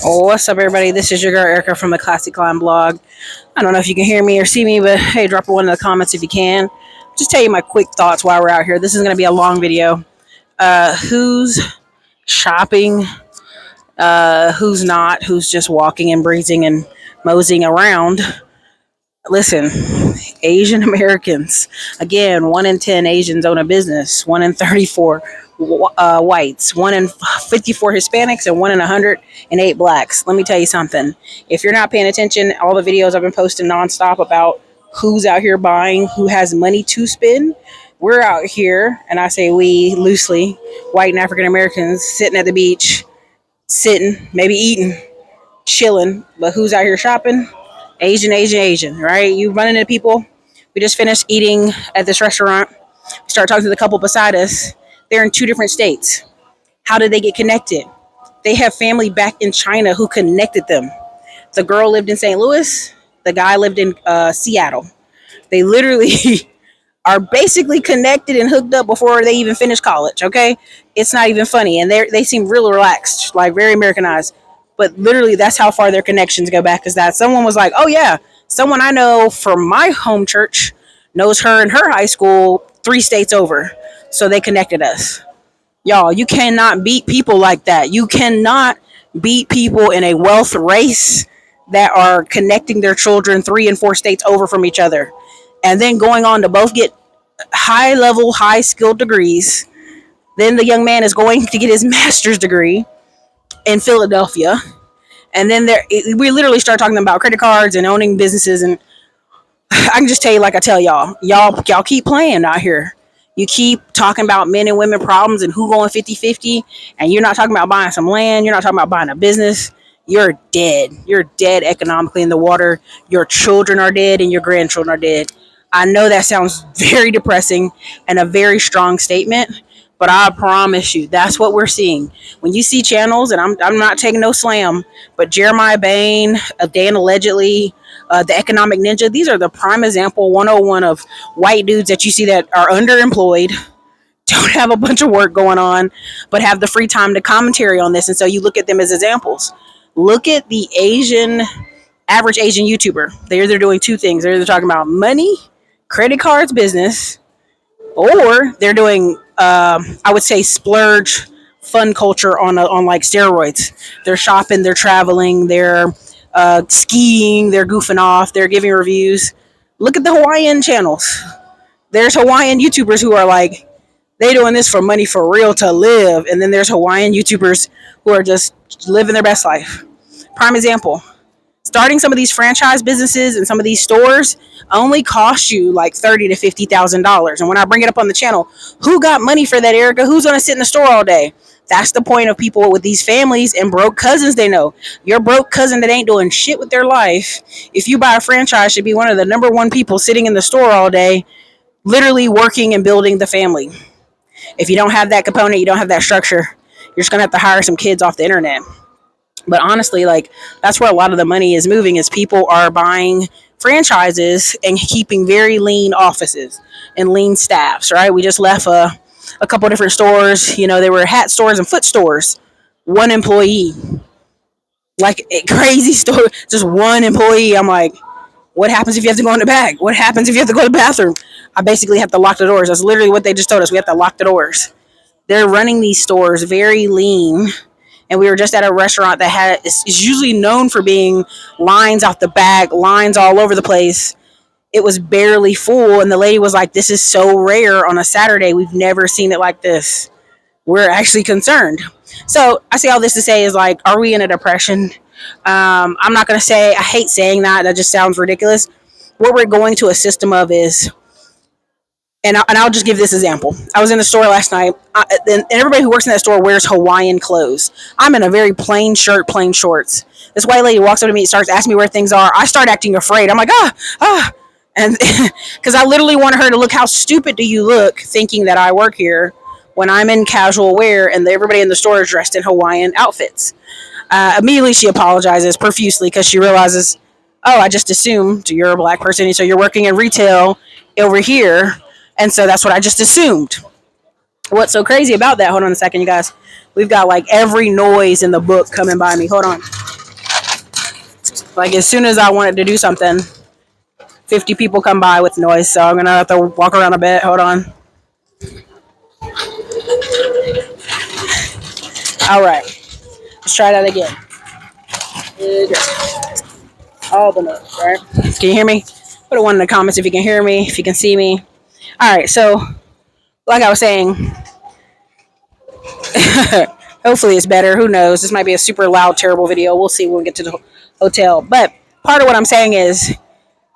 Oh, what's up, everybody? This is your girl Erica from the Classic Climb blog. I don't know if you can hear me or see me, but hey, drop one in the comments if you can. Just tell you my quick thoughts while we're out here. This is going to be a long video. Who's shopping? Who's not? Who's just walking and breezing and moseying around? Listen, Asian Americans. Again, 1 in 10 Asians own a business. 1 in 34 whites. 1 in 54 Hispanics, and 1 in 108 blacks. Let me tell you something. If you're not paying attention, all the videos I've been posting nonstop about who's out here buying, who has money to spend. We're out here, and I say we loosely, white and African Americans sitting at the beach, sitting, maybe eating, chilling. But who's out here shopping? Asian, right? You run into people. We just finished eating at this restaurant. We start talking to the couple beside us. They're in 2 different states. How did they get connected? They have family back in China who connected them. The girl lived in St. Louis. The guy lived in Seattle. They literally are basically connected and hooked up before they even finish college, okay? It's not even funny. And they seem real relaxed, like very Americanized. But literally, that's how far their connections go back. Is that someone was like, oh, yeah, someone I know from my home church knows her in her high school 3 states over. So they connected us. Y'all, you cannot beat people like that. You cannot beat people in a wealth race that are connecting their children 3 and 4 states over from each other. And then going on to both get high level, high skilled degrees. Then the young man is going to get his master's degree in Philadelphia. And then we literally start talking about credit cards and owning businesses. And I can just tell you, like I tell y'all keep playing out here. You keep talking about men and women problems and who going 50-50. And you're not talking about buying some land. You're not talking about buying a business. You're dead. You're dead economically in the water. Your children are dead and your grandchildren are dead. I know that sounds very depressing and a very strong statement, but I promise you, that's what we're seeing. When you see channels, and I'm not taking no slam, but Jeremiah Bain, Dan Allegedly, the Economic Ninja, these are the prime example 101 of white dudes that you see that are underemployed, don't have a bunch of work going on, but have the free time to commentary on this. And so you look at them as examples. Look at the average Asian YouTuber. They're either doing 2 things. They're either talking about money, credit cards, business, or they're doing I would say splurge fun culture on like steroids. They're shopping, they're traveling, they're skiing, they're goofing off, they're giving reviews. Look at the Hawaiian channels. There's Hawaiian YouTubers who are like, they doing this for money for real to live. And then there's Hawaiian YouTubers who are just living their best life. Prime example. Starting some of these franchise businesses and some of these stores only cost you like $30,000 to $50,000. And when I bring it up on the channel, who got money for that, Erica? Who's going to sit in the store all day? That's the point of people with these families and broke cousins they know. Your broke cousin that ain't doing shit with their life, if you buy a franchise, should be one of the number 1 people sitting in the store all day, literally working and building the family. If you don't have that component, you don't have that structure, you're just going to have to hire some kids off the internet. But honestly, like, that's where a lot of the money is moving, is people are buying franchises and keeping very lean offices and lean staffs, right? We just left a couple different stores. You know, there were hat stores and foot stores. 1 employee. Like a crazy store. Just 1 employee. I'm like, what happens if you have to go in the back? What happens if you have to go to the bathroom? I basically have to lock the doors. That's literally what they just told us. We have to lock the doors. They're running these stores very lean. And we were just at a restaurant that is usually known for being lines out the back, lines all over the place. It was barely full. And the lady was like, this is so rare on a Saturday. We've never seen it like this. We're actually concerned. So I say all this to say is, like, are we in a depression? I'm not going to say, I hate saying that. That just sounds ridiculous. What we're going to a system of is, and I'll just give this example. I was in the store last night, and everybody who works in that store wears Hawaiian clothes. I'm in a very plain shirt, plain shorts. This white lady walks up to me and starts asking me where things are. I start acting afraid. I'm like, and because I literally wanted her to look, how stupid do you look thinking that I work here when I'm in casual wear and everybody in the store is dressed in Hawaiian outfits. Immediately she apologizes profusely because she realizes, oh, I just assumed you're a black person, so you're working in retail over here. And so that's what I just assumed. What's so crazy about that, hold on a second, you guys. We've got like every noise in the book coming by me. Hold on. Like as soon as I wanted to do something, 50 people come by with noise. So I'm going to have to walk around a bit. Hold on. All right. Let's try that again. All the notes, right? Can you hear me? Put a one in the comments if you can hear me, if you can see me. All right. So like I was saying, hopefully it's better. Who knows? This might be a super loud, terrible video. We'll see when we get to the hotel. But part of what I'm saying is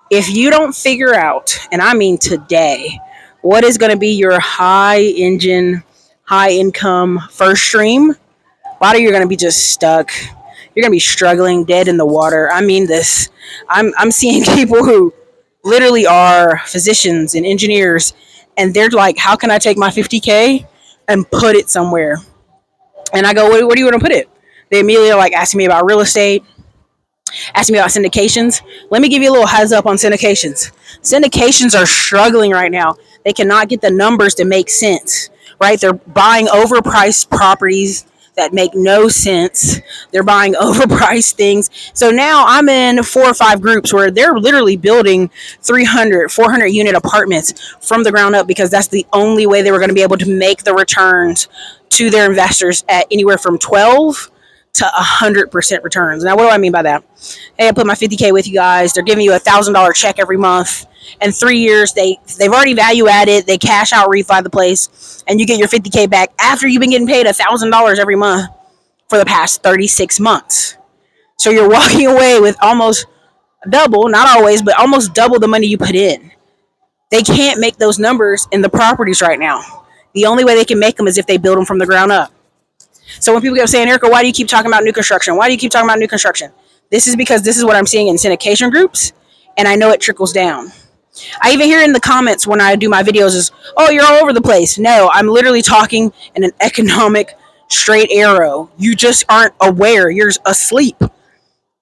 if you don't figure out, and I mean today, what is going to be your high engine, high income first stream, a lot of you are going to be just stuck. You're going to be struggling, dead in the water. I mean this. I'm seeing people who literally are physicians and engineers, and they're like, how can I take my 50K and put it somewhere? And I go, where do you want to put it? They immediately are like asking me about real estate, asking me about syndications. Let me give you a little heads up on syndications. Syndications are struggling right now. They cannot get the numbers to make sense, right? They're buying overpriced properties that make no sense. They're buying overpriced things. So now I'm in 4 or 5 groups where they're literally building 300, 400 unit apartments from the ground up because that's the only way they were going to be able to make the returns to their investors at anywhere from 12 to 100% returns. Now, what do I mean by that? Hey, I put my 50K with you guys. They're giving you $1,000 check every month. In 3 years, they've already value added. They cash out, refi the place, and you get your 50K back after you've been getting paid $1,000 every month for the past 36 months. So you're walking away with almost double, not always, but almost double the money you put in. They can't make those numbers in the properties right now. The only way they can make them is if they build them from the ground up. So when people get saying, Erica, why do you keep talking about new construction? Why do you keep talking about new construction? This is because this is what I'm seeing in syndication groups, and I know it trickles down. I even hear in the comments when I do my videos is, oh, you're all over the place. No, I'm literally talking in an economic straight arrow. You just aren't aware. You're asleep.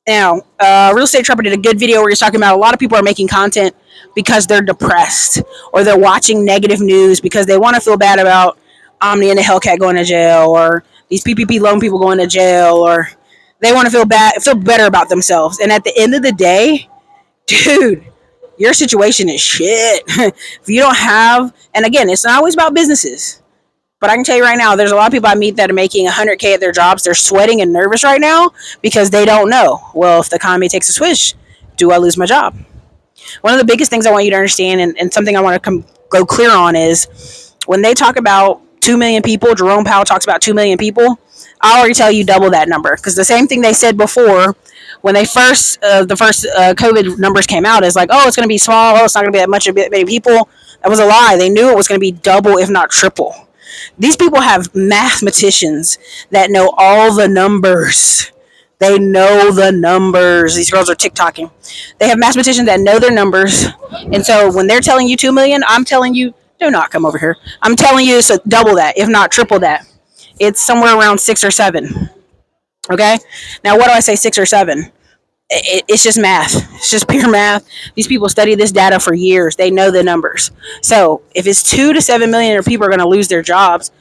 Now, Real Estate Trapper did a good video where he's talking about a lot of people are making content because they're depressed or they're watching negative news because they want to feel bad about Omni and the Hellcat going to jail or these PPP loan people going to jail, or they want to feel better about themselves. And at the end of the day, dude, your situation is shit. If you don't have, and again, it's not always about businesses, but I can tell you right now, there's a lot of people I meet that are making 100K at their jobs. They're sweating and nervous right now because they don't know. Well, if the economy takes a switch, do I lose my job? One of the biggest things I want you to understand, and something I want to go clear on, is when they talk about 2 million people, Jerome Powell talks about 2 million people, I already tell you double that number. Because the same thing they said before, when they first, the first COVID numbers came out, is like, oh, it's going to be small, oh, it's not going to be that much of many people. That was a lie. They knew it was going to be double, if not triple. These people have mathematicians that know all the numbers. They know the numbers. These girls are TikToking. They have mathematicians that know their numbers. And so when they're telling you 2 million, I'm telling you, do not come over here. I'm telling you, so double that, if not triple that. It's somewhere around 6 or 7. Okay? Now, what do I say 6 or 7? It's just math. It's just pure math. These people study this data for years. They know the numbers. So if it's 2 to 7 million people are going to lose their jobs,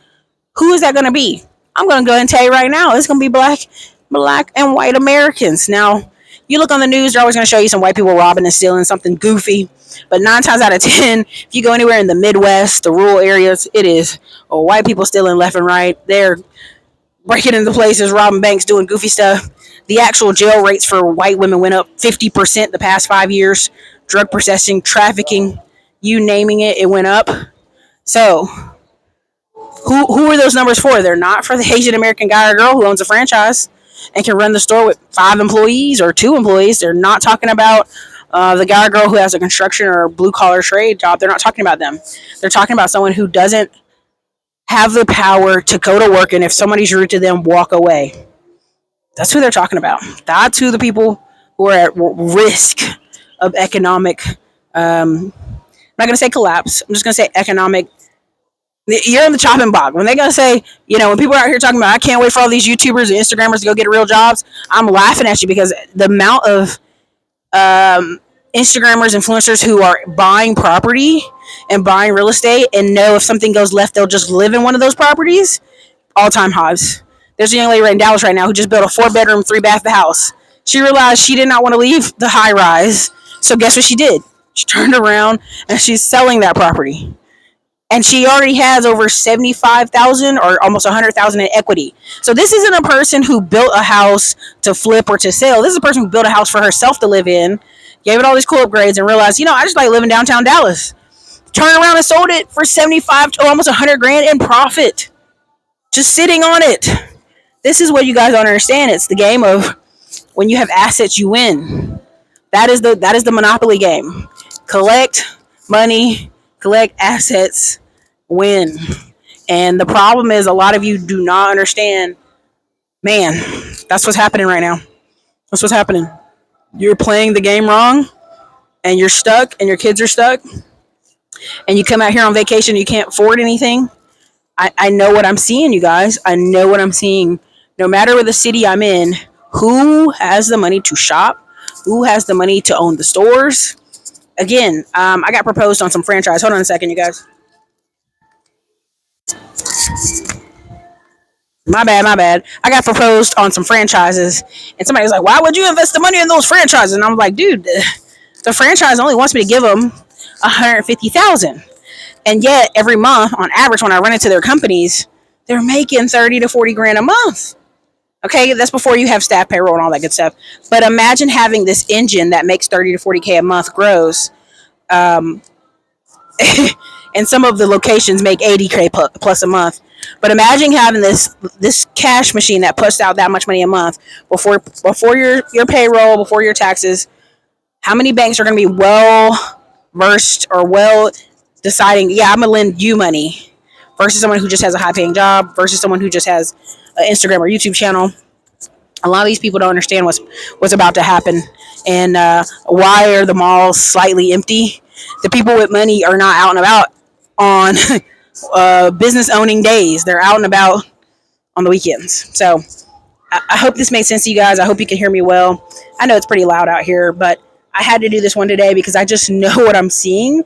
who is that going to be? I'm going to go ahead and tell you right now, it's going to be black and white Americans. Now, you look on the news, they're always going to show you some white people robbing and stealing, something goofy. But 9 times out of 10, if you go anywhere in the Midwest, the rural areas, it is white people stealing left and right. They're breaking into places, robbing banks, doing goofy stuff. The actual jail rates for white women went up 50% the past 5 years. Drug possession, trafficking, you naming it, it went up. So, who are those numbers for? They're not for the Asian American guy or girl who owns a franchise and can run the store with 5 employees or 2 employees. They're not talking about the guy or girl who has a construction or blue collar trade job. They're not talking about them. They're talking about someone who doesn't have the power to go to work, and if somebody's rude to them, walk away. That's who they're talking about. That's who the people who are at risk of economic, I'm not going to say collapse. I'm just going to say economic. You're in the chopping block. When they're going to say, when people are out here talking about, I can't wait for all these YouTubers and Instagrammers to go get real jobs, I'm laughing at you because the amount of Instagrammers, influencers who are buying property and buying real estate and know if something goes left, they'll just live in one of those properties, all-time highs. There's a young lady right in Dallas right now who just built a 4-bedroom, 3-bath house. She realized she did not want to leave the high rise. So guess what she did? She turned around and she's selling that property. And she already has over 75,000 or almost 100,000 in equity. So this isn't a person who built a house to flip or to sell. This is a person who built a house for herself to live in, gave it all these cool upgrades, and realized, I just like living downtown Dallas. Turned around and sold it for 75 to almost 100 grand in profit. Just sitting on it. This is what you guys don't understand. It's the game of when you have assets, you win. That is the Monopoly game. Collect money, collect assets, win. And the problem is a lot of you do not understand. Man, that's what's happening right now. That's what's happening. You're playing the game wrong, and you're stuck, and your kids are stuck, and you come out here on vacation and you can't afford anything. I know what I'm seeing, you guys. I know what I'm seeing. No matter where the city I'm in, who has the money to shop? Who has the money to own the stores? Again, I got proposed on some franchise. Hold on a second, you guys. My bad. I got proposed on some franchises, and somebody was like, "Why would you invest the money in those franchises?" And I'm like, "Dude, the franchise only wants me to give them 150,000, and yet every month, on average, when I run into their companies, they're making 30 to 40 grand a month." Okay, that's before you have staff payroll and all that good stuff. But imagine having this engine that makes 30 to 40K a month gross. And some of the locations make 80K plus a month. But imagine having this cash machine that puts out that much money a month before your payroll, before your taxes. How many banks are going to be well versed or well deciding, yeah, I'm going to lend you money, versus someone who just has a high paying job, versus someone who just has an Instagram or YouTube channel? A lot of these people don't understand what's about to happen, and why are the malls slightly empty? The people with money are not out and about on business owning days. They're out and about on the weekends. So I hope this made sense to you guys. I hope you can hear me well. I know it's pretty loud out here, but I had to do this one today because I just know what I'm seeing.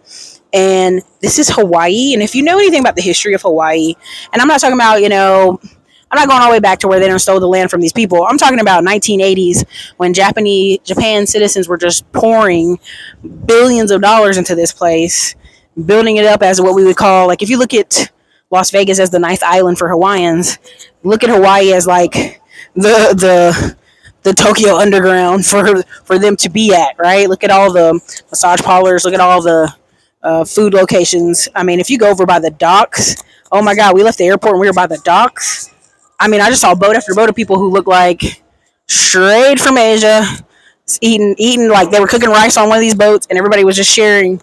And this is Hawaii. And if you know anything about the history of Hawaii, and I'm not talking about, I'm not going all the way back to where they stole the land from these people. I'm talking about 1980s when Japan citizens were just pouring billions of dollars into this place, building it up as what we would call, like, if you look at Las Vegas as the ninth island for Hawaiians, look at Hawaii as like the Tokyo Underground for them to be at, right? Look at all the massage parlors, look at all the food locations. I mean, if you go over by the docks, oh my God, we left the airport and we were by the docks. I mean, I just saw boat after boat of people who looked like straight from Asia, eating like they were cooking rice on one of these boats, and everybody was just sharing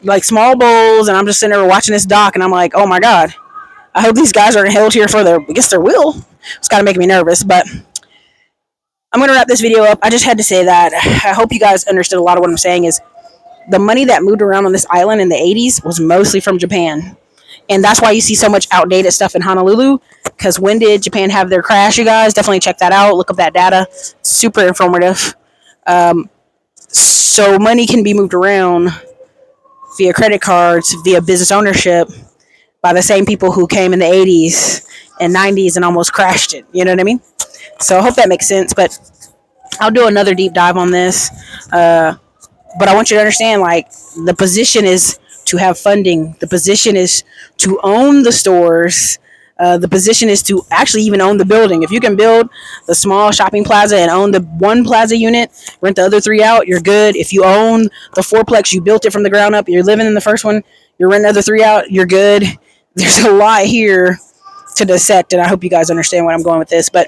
like small bowls. And I'm just sitting there watching this dock, and I'm like, oh my God, I hope these guys are held here for their will. It's kind of making me nervous, but I'm going to wrap this video up. I just had to say that. I hope you guys understood a lot of what I'm saying. Is the money that moved around on this island in the 80s was mostly from Japan. And that's why you see so much outdated stuff in Honolulu. Because when did Japan have their crash, you guys? Definitely check that out. Look up that data. Super informative. So money can be moved around via credit cards, via business ownership, by the same people who came in the 80s and 90s and almost crashed it. You know what I mean? So I hope that makes sense. But I'll do another deep dive on this. But I want you to understand, like, the position is to have funding. The position is to own the stores. The position is to actually even own the building. If you can build the small shopping plaza and own the one plaza unit, rent the other 3 out, you're good. If you own the fourplex, you built it from the ground up, you're living in the first one, you're renting the other 3 out, you're good. There's a lot here to dissect, and I hope you guys understand where I'm going with this. But